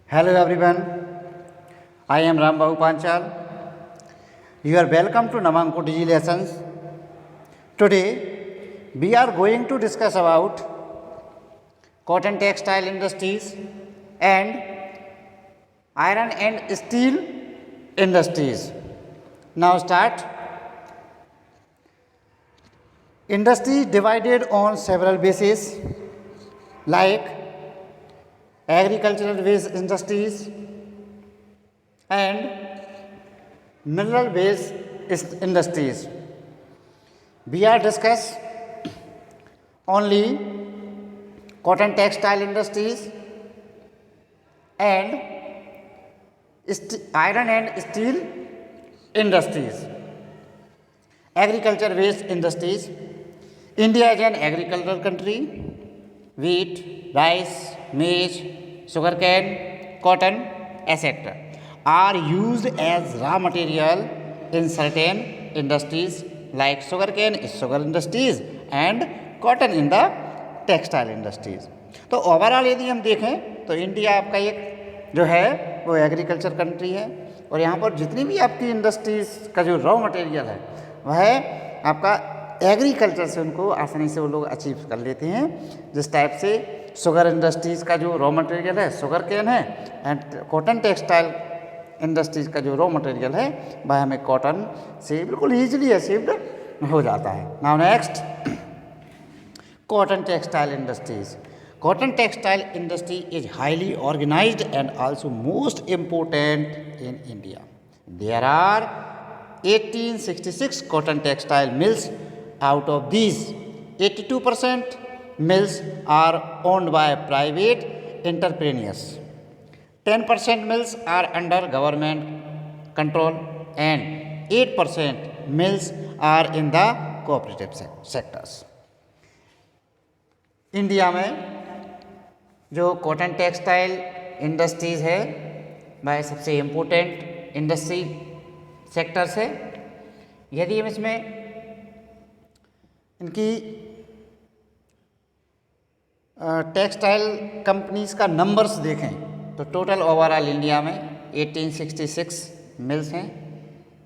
Hello everyone, I am Rambabu Panchal. You are welcome to Namanko Digi Lessons. Today we are going to discuss about cotton textile industries and iron and steel industries. Now start. Industry divided on several bases like agricultural based industries and mineral based industries. We are discuss only cotton textile industries and iron and steel industries. Agriculture based industries. India is an agricultural country. Wheat, rice, maize, sugarcane, cotton, etc. are used as raw material in certain industries like sugarcane is sugar industries and cotton in the textile industries. तो overall यदि हम देखें तो India आपका एक जो है वो एग्रीकल्चर कंट्री है और यहाँ पर जितनी भी आपकी इंडस्ट्रीज का जो रॉ मटेरियल है वह आपका एग्रीकल्चर से उनको आसानी से वो लोग अचीव कर लेते हैं. जिस टाइप से शुगर इंडस्ट्रीज़ का जो रॉ मटेरियल है शुगर केन है एंड कॉटन टेक्सटाइल इंडस्ट्रीज़ का जो रॉ मटेरियल है वह हमें कॉटन से बिल्कुल ईजिली अचीव्ड हो जाता है. Now next, cotton textile industries. Cotton textile industry is highly organized and also most important in India. There are 1866 cotton textile mills. Out of these, 82% mills are owned by private entrepreneurs. 10% mills are under government control and 8% mills are in the cooperative sectors. India में जो cotton textile industries है वह सबसे important industry sectors है. यदि हम इसमें इनकी टेक्सटाइल कंपनीज़ का नंबर्स देखें तो टोटल ओवरऑल इंडिया में 1866 मिल्स हैं.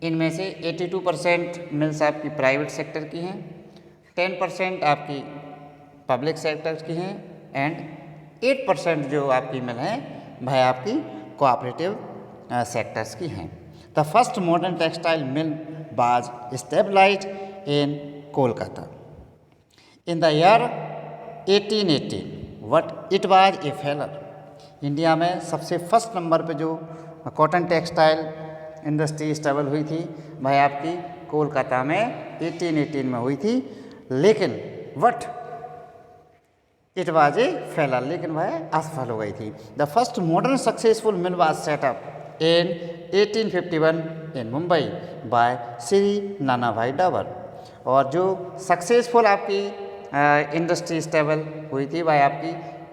इनमें से 82% मिल्स आपकी प्राइवेट सेक्टर की हैं, 10% आपकी पब्लिक सेक्टर की हैं एंड 8% जो आपकी मिल हैं वह आपकी कोऑपरेटिव सेक्टर्स की हैं. The first modern textile mill was established in Kolkata in the year 1818 but it was a failure. India में सबसे फर्स्ट नंबर पे जो कॉटन टेक्सटाइल इंडस्ट्री स्टेबल हुई थी वह आपकी कोलकाता में 1818 में हुई थी, लेकिन what it was a failure, लेकिन वह असफल हो गई थी. The first modern successful mill was set up in 1851 in Mumbai by Shri Nanabhai Dawar. और जो सक्सेसफुल आपकी इंडस्ट्री स्टेबल हुई थी वह आपकी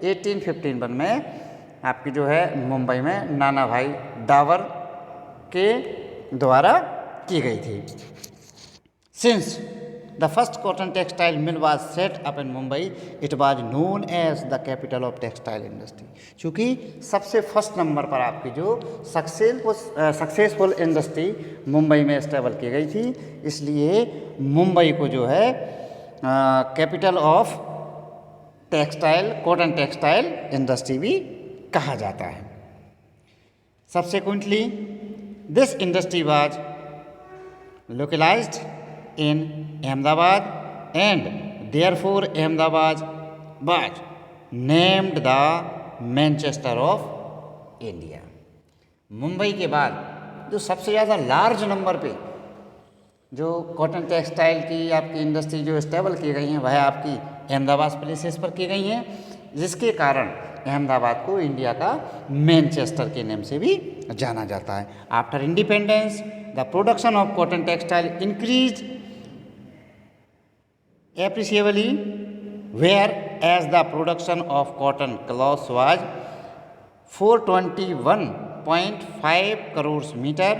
1851 में आपकी जो है मुंबई में नाना भाई डावर के द्वारा की गई थी. Since the first cotton textile mill was set up in Mumbai it was known as the capital of textile industry. चूँकि सबसे फर्स्ट नंबर पर आपकी जो सक्सेसफुल इंडस्ट्री मुंबई में स्टेबल की गई थी, इसलिए मुंबई को जो है capital of textile cotton textile industry भी कहा जाता है. Subsequently, this industry was localized in Ahmedabad and therefore Ahmedabad was named the Manchester of India. Mumbai के बाद जो सबसे ज़्यादा लार्ज नंबर पे जो कॉटन टेक्सटाइल की आपकी इंडस्ट्री जो स्टेबल की गई हैं वह आपकी अहमदाबाद प्लेसेस पर की गई हैं, जिसके कारण अहमदाबाद को इंडिया का मैनचेस्टर के नाम से भी जाना जाता है. After independence the production of cotton textile increase appreciably whereas the production of cotton cloths was 421.5 crore metre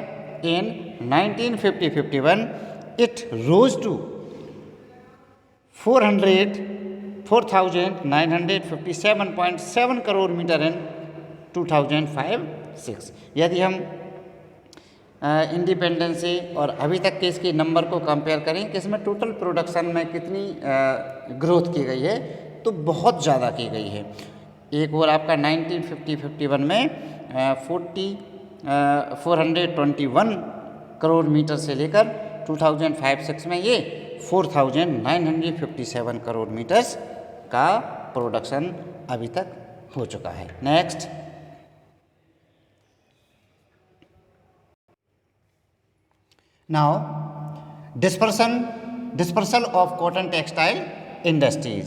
in 1950-51. It rose to 4,957.7 crore meter in 2005-6। यदि हम इंडिपेंडेंस से और अभी तक के इसके नंबर को कंपेयर करें कि इसमें टोटल प्रोडक्शन में कितनी ग्रोथ की गई है, तो बहुत ज़्यादा की गई है। एक और आपका 1950-51 में 421 करोड़ मीटर से लेकर 2005-6 में ये 4957 करोड़ मीटर्स का प्रोडक्शन अभी तक हो चुका है। Next, now dispersal of cotton textile industries.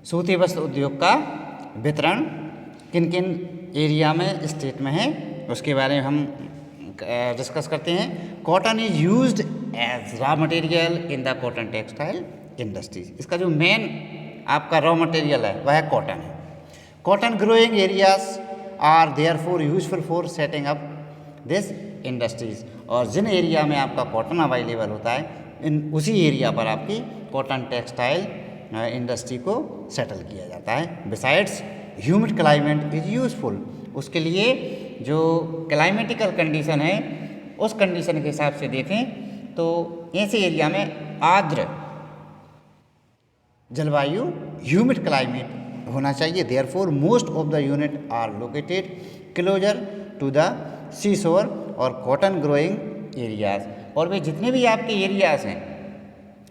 सूती वस्त्र उद्योग का वितरण किन किन एरिया में, स्टेट में है, उसके बारे में हम डिस्कस करते हैं। Cotton is used as raw material in the cotton textile industries. इसका जो मेन आपका रॉ मटेरियल है वह कॉटन है। Cotton growing areas are therefore useful for setting up this industries. और जिन एरिया में आपका कॉटन अवेलेबल होता है, इन उसी एरिया पर आपकी कॉटन टेक्सटाइल इंडस्ट्री को सेटल किया जाता है। Besides humid climate is useful. उसके लिए जो क्लाइमेटिकल कंडीशन है, उस कंडीशन के हिसाब से देखें तो ऐसे एरिया में आर्द्र जलवायु, ह्यूमिड क्लाइमेट होना चाहिए। Therefore most of the unit are located closer to the sea shore और कॉटन ग्रोइंग एरियाज। और वे जितने भी आपके एरियाज हैं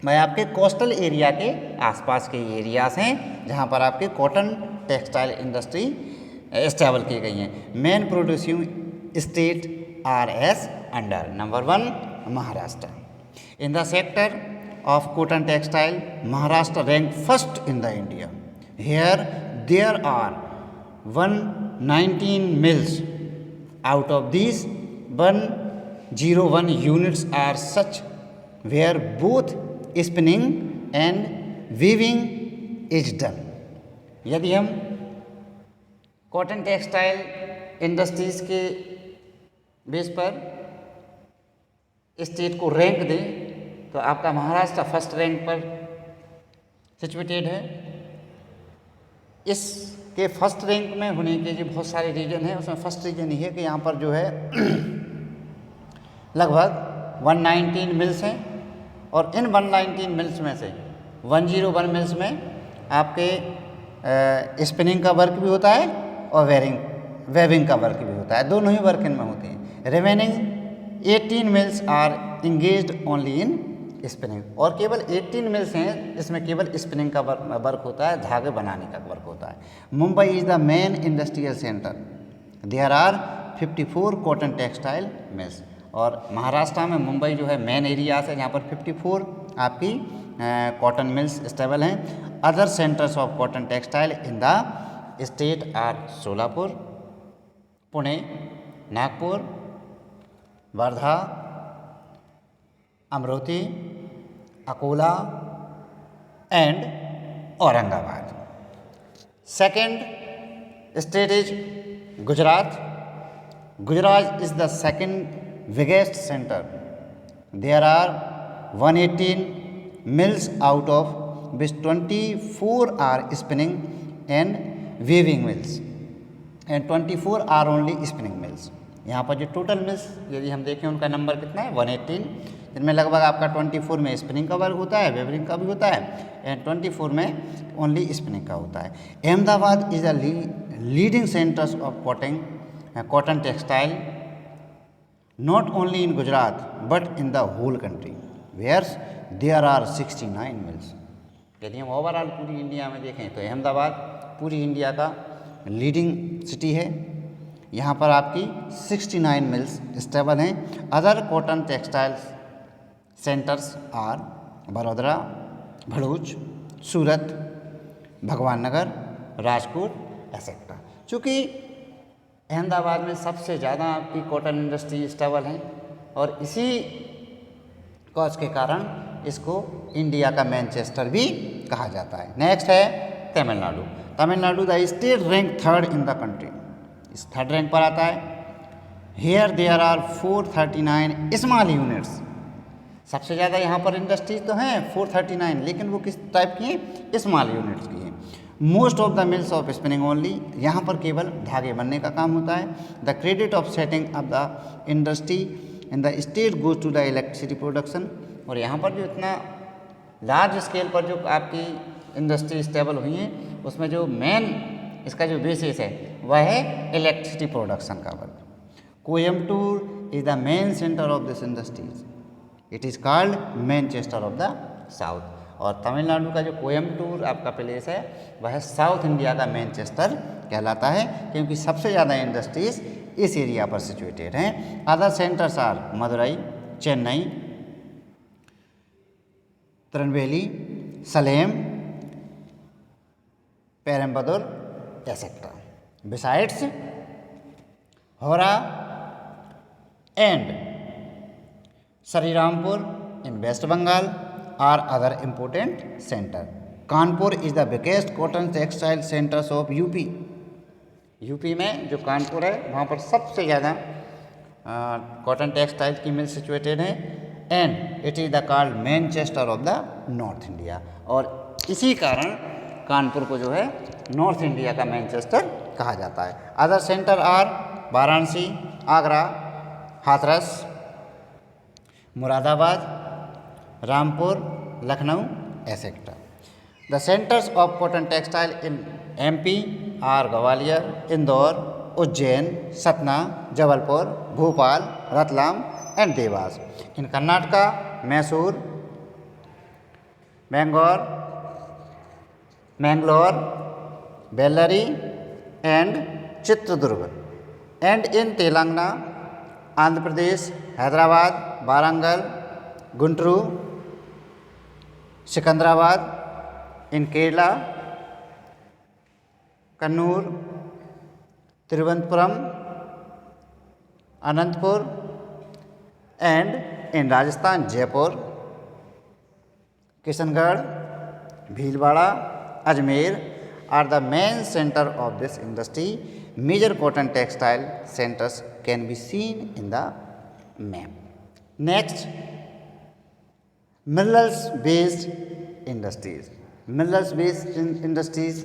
वह आपके कोस्टल एरिया के आसपास के एरियाज हैं, जहाँ पर आपके कॉटन टेक्सटाइल इंडस्ट्री एस्टेबल की गई हैं। Main producing state R S under. Number 1 Maharashtra. In the sector of cotton textile, Maharashtra ranked first in the India. Here there are 119 mills. Out of these, 101 units are such where both spinning and weaving is done. यदि हम cotton textile industries के base पर state को rank दें तो आपका Maharashtra first rank पर situated है। इसके फर्स्ट रैंक में होने के जो बहुत सारे रीजन हैं, उसमें फर्स्ट रीजन ये है कि यहाँ पर जो है लगभग 119 मिल्स हैं और इन 119 मिल्स में से 101 मिल्स में आपके स्पिनिंग का वर्क भी होता है और वेविंग का वर्क भी होता है, दोनों ही वर्क इनमें होते हैं। Remaining 18 mills are engaged only in spinning. और केवल 18 मिल्स हैं जिसमें केवल स्पिनिंग का वर्क होता है, धागे बनाने का वर्क होता है। Mumbai is the main industrial centre. There are 54 cotton textile mills. और महाराष्ट्र में मुंबई जो है मेन एरिया है, जहाँ पर 54 आपकी कॉटन मिल्स स्टेबल हैं। Other centres of cotton textile in the state are Solapur, Pune, Nagpur, Wardha, Amravati, Akola and Aurangabad. Second state is Gujarat. Gujarat is the second biggest centre. There are 118 mills out of which 24 are spinning and weaving mills and 24 are only spinning mills. यहाँ पर जो total mills यदि हम देखें उनका number कितना है 118, जिनमें लगभग आपका 24 में स्पिनिंग का वर्क होता है, वेविंग का भी होता है एंड 24 में ओनली स्पिनिंग का होता है। Ahmedabad is the leading centres of cotton textile not only in Gujarat but in the whole country whereas there are 69 mills. यदि हम ओवरऑल पूरी इंडिया में देखें तो अहमदाबाद पूरी इंडिया का लीडिंग सिटी है। यहाँ पर आपकी 69 मिल्स स्टेबल हैं। Other cotton textiles centres are Baroda, Bharuch, Surat, Bhagwan Nagar, Rajkot etcetera. चूँकि अहमदाबाद में सबसे ज़्यादा आपकी कॉटन इंडस्ट्री स्टेबल है और इसी कॉज के कारण इसको इंडिया का मैनचेस्टर भी कहा जाता है। नेक्स्ट है Tamil Nadu. Tamil Nadu the state rank third in the country, इस थर्ड रैंक पर आता है। Here there are 439 small units. सबसे ज़्यादा यहाँ पर इंडस्ट्रीज तो हैं 439, लेकिन वो किस टाइप की हैं, स्मॉल यूनिट्स की हैं। Most of the mills of spinning only, यहाँ पर केवल धागे बनने का काम होता है। The credit of setting up the industry in the state goes to the electricity production. और यहाँ पर जो इतना लार्ज स्केल पर जो आपकी इंडस्ट्री स्टेबल हुई है, उसमें जो मेन इसका जो बेसिस है वह है इलेक्ट्रिसिटी प्रोडक्शन का work. Coimbatore is the main centre of this industries, it is called Manchester of the south. और तमिलनाडु का जो कोयम्बटूर आपका प्लेस है वह साउथ इंडिया का मैनचेस्टर कहलाता है, क्योंकि सबसे ज़्यादा इंडस्ट्रीज इस एरिया पर सिचुएटेड हैं। Other centres are Madurai, Chennai, Tirunelveli, Salem, Perambadur etcetera. Besides Howrah and Srirampur in West Bengal are other important center. Kanpur is the biggest cotton textile centers of UP. UP में जो कानपुर है वहाँ पर सबसे ज़्यादा कॉटन टेक्सटाइल की मिल सिचुएटेड है। And it is the called Manchester of the north India, और इसी कारण कानपुर को जो है नॉर्थ इंडिया का मैनचेस्टर कहा जाता है। Other centre are Varanasi, Agra, Hathras, Moradabad, Rampur, Lucknow etcetera. The centres of cotton textile in MP are Gwalior, Indore, Ujjain, Satna, Jabalpur, Bhopal, Ratlam and Dewas. In Karnataka Mysore, Mangalore, Bellary and Chitradurga. And in Telangana, Andhra Pradesh, Hyderabad, Warangal, Guntur, Secunderabad. In Kerala, Kannur, Thiruvananthapuram, Anantapur. And in Rajasthan, Jaipur, Kishangarh, Bhilwara, Ajmer are the main centre of this industry. Major cotton textile centres can be seen in the map. Next, minerals based industries. Minerals based industries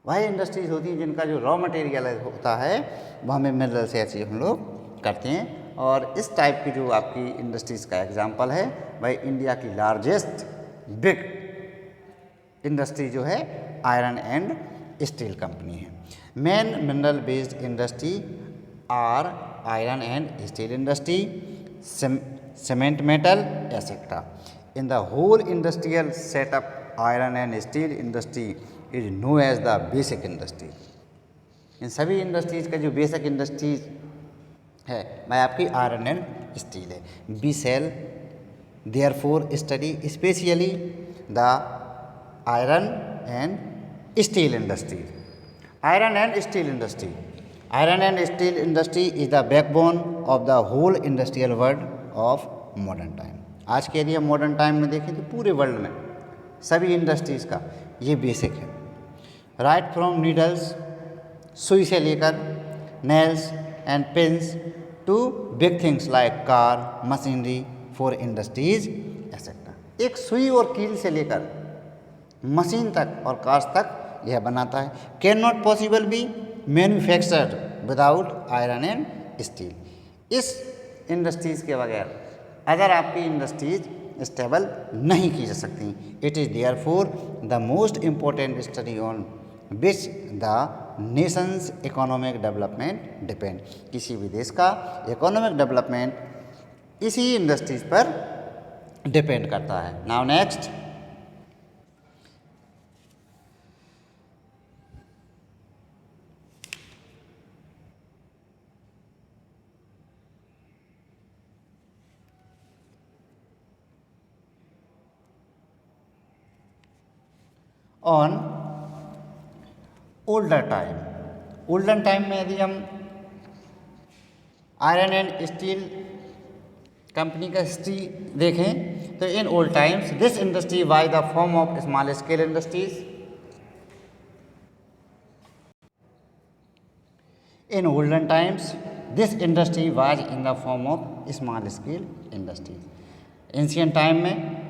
वह industries होती हैं जिनका जो raw material होता है वह हमें mineral से ऐसे हम लोग करते हैं। और इस टाइप की जो आपकी इंडस्ट्रीज़ का एग्जांपल है वह इंडिया की लार्जेस्ट बिग इंडस्ट्री जो है आयरन एंड स्टील कंपनी है। Main mineral based industry are iron and steel industry, cement metal etcetera. In the whole industrial setup iron and steel industry is known as the basic industry. इन सभी industries का जो basic industries है वह आपकी iron and steel है। We shall therefore study specially the iron and steel industry. Iron and steel industry, iron and steel industry is the backbone of the whole industrial world of modern time. आज के यदि हम modern time में देखें तो पूरे world में सभी इंडस्ट्रीज़ का ये बेसिक है। राइट फ्रॉम नीडल्स, सुई से लेकर nails and pins to big things like car, machinery for industries etcetera. एक सुई और कील से लेकर मशीन तक और कार्स तक यह बनाता है। Can not possible be manufactured without iron and steel. इस इंडस्ट्रीज़ के बगैर अगर आपकी इंडस्ट्रीज स्टेबल नहीं की जा सकती। It is therefore the most important study on which the Nations economic development depend. किसी भी देश का इकोनॉमिक डेवलपमेंट इसी इंडस्ट्रीज पर डिपेंड करता है। Now next, on older time. Olden time में यदि हम आयरन एंड स्टील कंपनी का हिस्ट्री देखें तो in old times this industry was the form of small scale industries. In olden times this industry was in the form of small scale industries. Ancient time में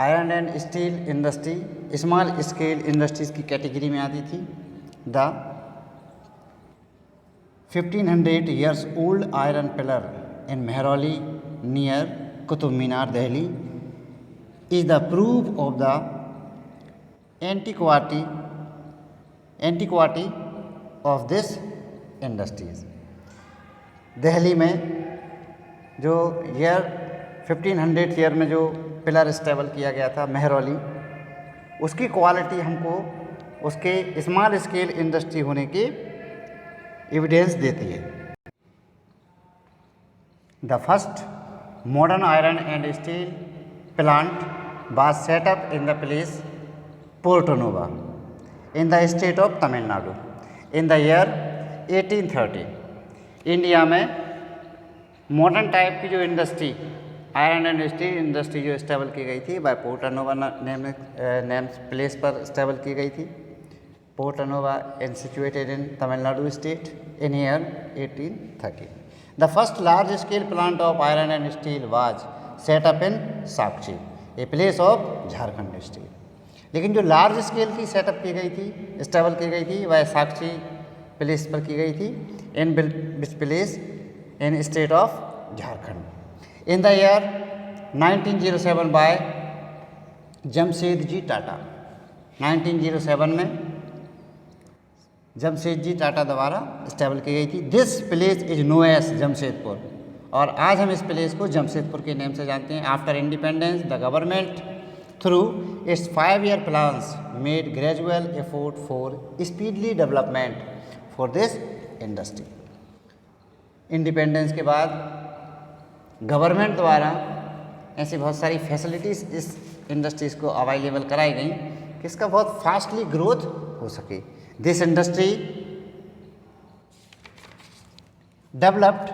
iron and steel industry small scale industries की category में आती थी। The 1500 years old iron pillar in Mehrauli near Qutub Minar, Delhi is the proof of the antiquity of this industries। Delhi में जो year 1500 year में जो pillar stable किया गया था मेहरौली, उसकी क्वालिटी हमको उसके स्मॉल स्केल इंडस्ट्री होने की एविडेंस देती है। The first modern iron and steel plant was set up in the place Porto Nova in the state of Tamil Nadu in the year 1830। India में मॉडर्न टाइप की जो industry iron and steel industry जो stable की गई थी bye Porto नोवा name place पर stable की गई थी। Porto Nova and situated in Tamil Nadu state in year 1830। The first large scale plant of iron and steel was set up in Sakshi a place of Jharkhand state. लेकिन जो large scale की setup की गई थी, स्टेबल की गई थी, वह साक्षी प्लेस पर की गई थी in which place in state of Jharkhand in the year 1907 by Jamshedji Tata. 1907 में जमशेदजी टाटा द्वारा स्टेबल की गई थी। This place is known as Jamshedpur, और आज हम इस प्लेस को जमशेदपुर के नेम से जानते हैं। After independence the government through its 5-year plans made gradual effort for speedly development for this industry. Independence के बाद गवर्नमेंट द्वारा ऐसी बहुत सारी फैसिलिटीज़ इस इंडस्ट्रीज़ को अवेलेबल कराई गई कि इसका बहुत फास्टली ग्रोथ हो सके। This industry developed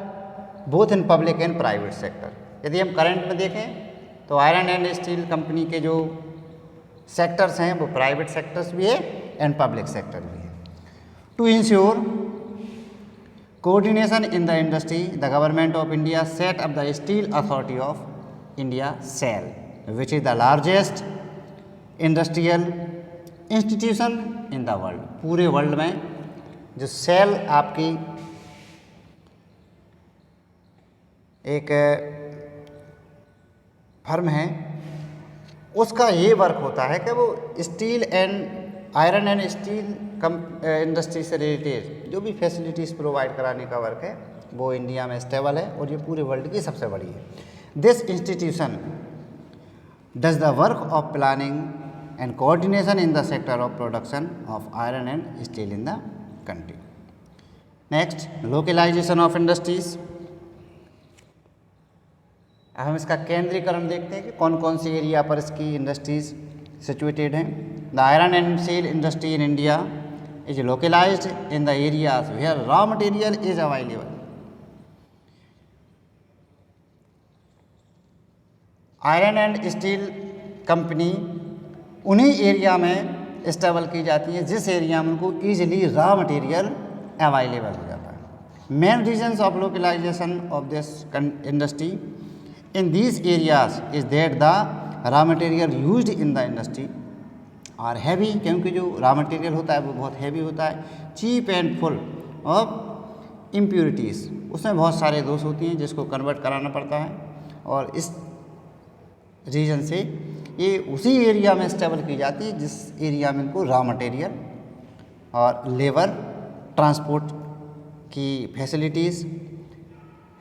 both in public and private sector. यदि हम करंट में देखें तो आयरन एंड स्टील कंपनी के जो सेक्टर्स हैं वो प्राइवेट सेक्टर्स भी है एंड पब्लिक सेक्टर भी है। To ensure coordination in the industry, the government of India set up the Steel Authority of India (SAIL), which is the largest industrial institution in the world। पूरे world में जो cell आपकी एक firm है, उसका ये वर्क होता है कि वो steel and iron and steel industry से रिलेटेड जो भी फैसिलिटीज़ प्रोवाइड कराने का वर्क है वो इंडिया में स्टेबल है और ये पूरे वर्ल्ड की सबसे बड़ी है। This institution does the work of planning and coordination in the sector of production of iron and steel in the country. Next, localization of industries. अब हम इसका केंद्रीकरण देखते हैं कि कौन कौन सी एरिया पर इसकी इंडस्ट्रीज सिचुएटेड हैं। The iron and steel industry in India is localized in the areas where raw material is available। Iron and steel company उन्हीं एरिया में स्टेबल की जाती है जिस एरिया में उनको ईजिली रॉ मटेरियल अवेलेबल हो जाता है। Main reasons of localization of this industry in these areas is that the raw material used in the industry are heavy, क्योंकि जो रॉ मटेरियल होता है वो बहुत हैवी होता है। Cheap and full of impurities, उसमें बहुत सारे दोष होती हैं जिसको कन्वर्ट कराना पड़ता है और इस रीजन से ये उसी एरिया में स्टेबल की जाती है जिस एरिया में इनको रॉ मटेरियल और लेबर ट्रांसपोर्ट की facilities,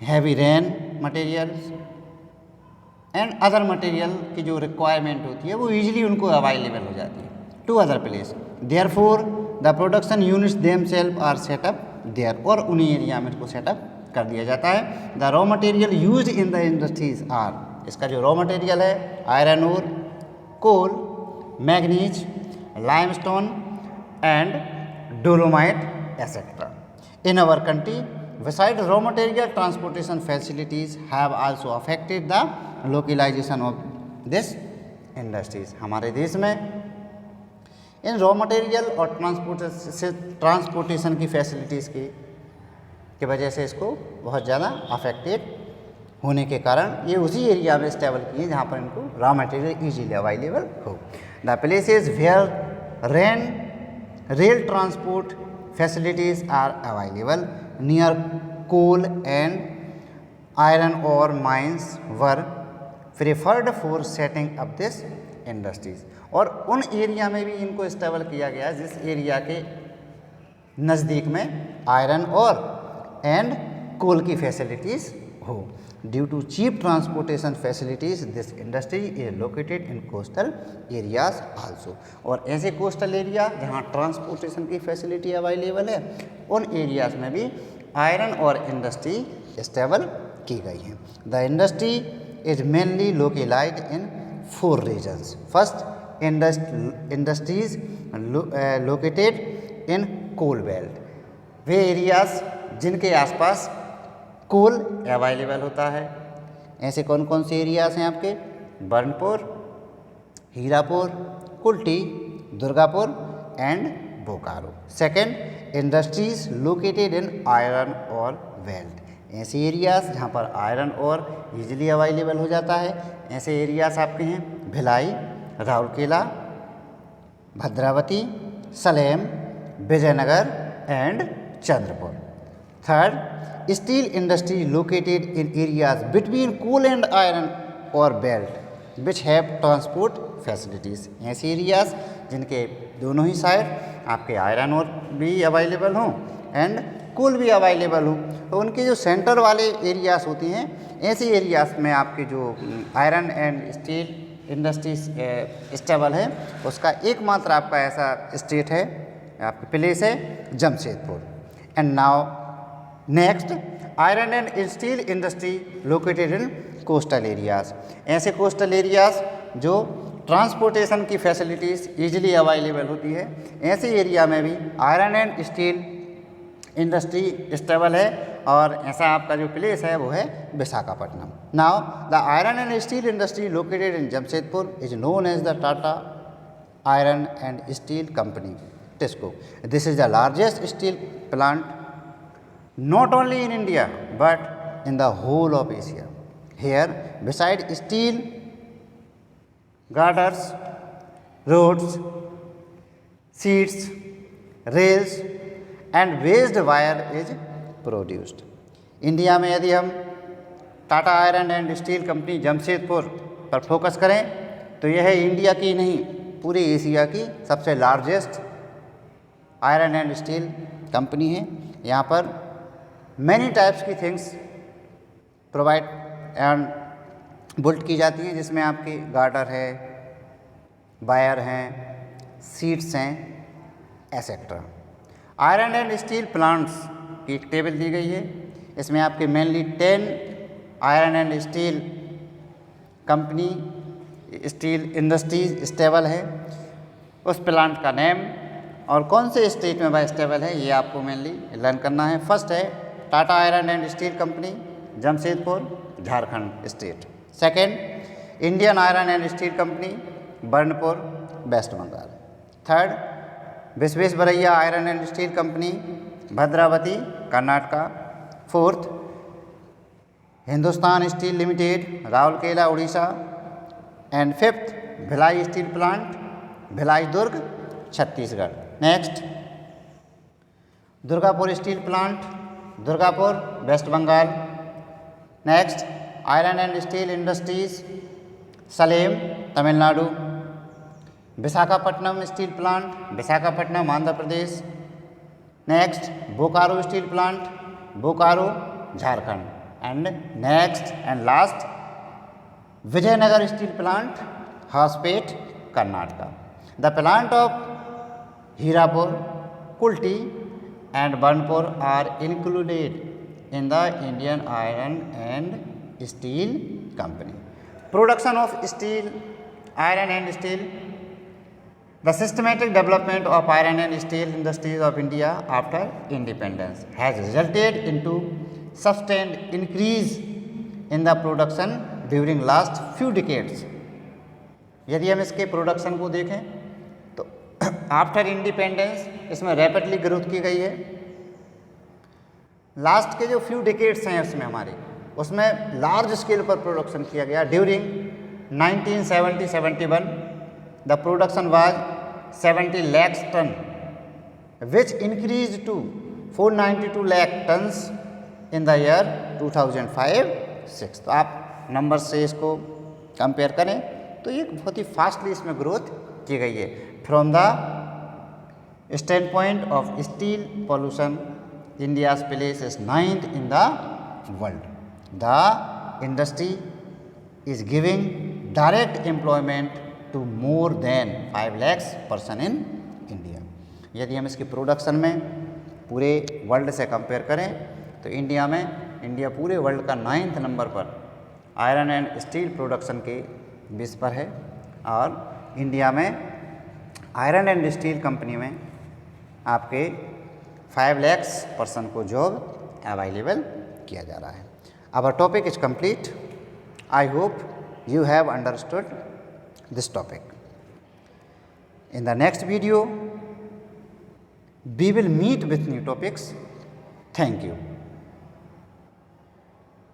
heavy rain materials and other material की जो रिक्वायरमेंट होती है वो ईजिली उनको अवेलेबल हो जाती है to other place. Therefore the production units themselves are set up there, और उन्हीं एरिया में इसको सेटअप कर दिया जाता है। The raw material used in the industries are, इसका जो रॉ मटेरियल है iron ore, coal, manganese, limestone and dolomite etcetera. In our country beside raw material transportation facilities have also affected the localization of this industries। हमारे देश में इन raw material और transportation की facilities की वजह से इसको बहुत ज़्यादा अफेक्टेड होने के कारण ये उसी एरिया में स्टेबल किए जहाँ पर इनको रॉ मटेरियल इजीली अवेलेबल हो। The places where rail transport facilities are available near coal and iron ore mines were preferred for setting up this industries. और उन एरिया में भी इनको स्टेबल किया गया जिस एरिया के नज़दीक में आयरन और एंड कोल की फैसिलिटीज़ हो। Due to cheap transportation facilities this industry is located in coastal areas also. और ऐसे कोस्टल एरिया जहाँ ट्रांसपोर्टेशन की फैसिलिटी अवेलेबल है उन एरियाज में भी आयरन और इंडस्ट्री स्टेबल की गई हैं। The industry is mainly localised in 4 regions. First industries located in coal belt, वे एरियाज जिनके आसपास कोल अवेलेबल होता है। ऐसे कौन कौन से एरियाज हैं आपके? Burnpur, Hirapur, Kulti, Durgapur and Bokaro. Second, industries located in iron और वेल्ट, ऐसे एरियाज जहाँ पर आयरन और ईजिली अवेलेबल हो जाता है। ऐसे एरियाज आपके हैं Bhilai, Rourkela, Bhadravati, Salem, Vijayanagar and Chandrapur. Third, steel industry located in areas between coal and iron ore belt which have transport facilities, ऐसे एरियाज जिनके दोनों ही साइड आपके आयरन और भी अवेलेबल हों एंड कोल भी अवेलेबल हो। तो उनके जो सेंटर वाले एरियाज होती हैं ऐसे एरियाज में आपके जो iron and steel industries stable है उसका एकमात्र आपका ऐसा स्टेट है, आपका प्लेस है Jamshedpur. And now next, iron and steel industry located in coastal areas, ऐसे कोस्टल एरियाज जो ट्रांसपोर्टेशन की फैसिलिटीज़ ईजिली अवेलेबल होती है, ऐसे एरिया में भी iron and steel industry stable है और ऐसा आपका जो प्लेस है वो है Visakhapatnam. Now the iron and steel industry located in Jamshedpur is known as the Tata iron and steel company TISCO. This is the largest steel plant not only in India but in the whole of Asia. Here, beside steel girders, roads, seats, rails and waste wire is produced. India में यदि हम Tata iron and steel company Jamshedpur पर focus करें तो यह है India की नहीं पूरे एशिया की सबसे largest iron and steel company है। यहाँ पर मैनी टाइप्स की थिंग्स प्रोवाइड एंड बिल्ड की जाती हैं जिसमें आपकी गार्डर है, वायर हैं, सीट्स हैं etcetera. Iron and steel plants की एक टेबल दी गई है, इसमें आपके mainly 10 iron and steel company steel industries stable है। उस प्लांट का नेम और कौन से स्टेट में वह स्टेबल है ये आपको मेनली लर्न करना है। फर्स्ट है Tata iron and steel company Jamshedpur, Jharkhand state. Second, Indian iron and steel company Burnpur, waste Bengal. Third, Visvesvaraya iron and steel company Bhadravati, Karnataka. Fourth, Hindustan steel limited, Rourkela, Orissa. And fifth, Bhilai steel plant, Bhilai Durg, Chhattisgarh. Next, Durgapur steel plant, Durgapur, waste Bengal. Next, iron and steel industries Salem, Tamil Nadu. Visakhapatnam steel plant, Visakhapatnam, Andhra Pradesh. Next, Bokaro steel plant, Bokaro, Jharkhand. And next and last, Vijayanagar steel plant, Hospet, Karnataka. The plant of Hirapur, Kulti and Burnpur are included in the Indian Iron and Steel Company. Production of steel, iron and steel. The systematic development of iron and steel industries of India after independence has resulted into sustained increase in the production during last few decades. यदि हम इसके production को देखें तो after independence इसमें rapidly growth की गई है। लास्ट के जो फ्यू डिकेड्स हैं उसमें हमारे उसमें लार्ज स्केल पर प्रोडक्शन किया गया। During 1970-71 the production was 70 lakh ton which increase to 492 lakh tons in the year 2005-06। तो आप नंबर से इसको कंपेयर करें तो ये बहुत ही फास्टली इसमें ग्रोथ की गई है। From the stand point of steel pollution India's place is 9th in the world. The industry is giving direct employment to more than 5 lakhs person in India। यदि हम इसकी प्रोडक्शन में पूरे वर्ल्ड से कंपेयर करें तो इंडिया पूरे world का 9th नंबर पर आयरन एंड स्टील प्रोडक्शन के बेस पर है। और इंडिया में आयरन एंड स्टील कंपनी में आपके 5 lakhs पर्सन को जॉब अवेलेबल किया जा रहा है। Our topic is complete. I hope you have understood this topic. In the next video, we will meet with new topics. Thank you.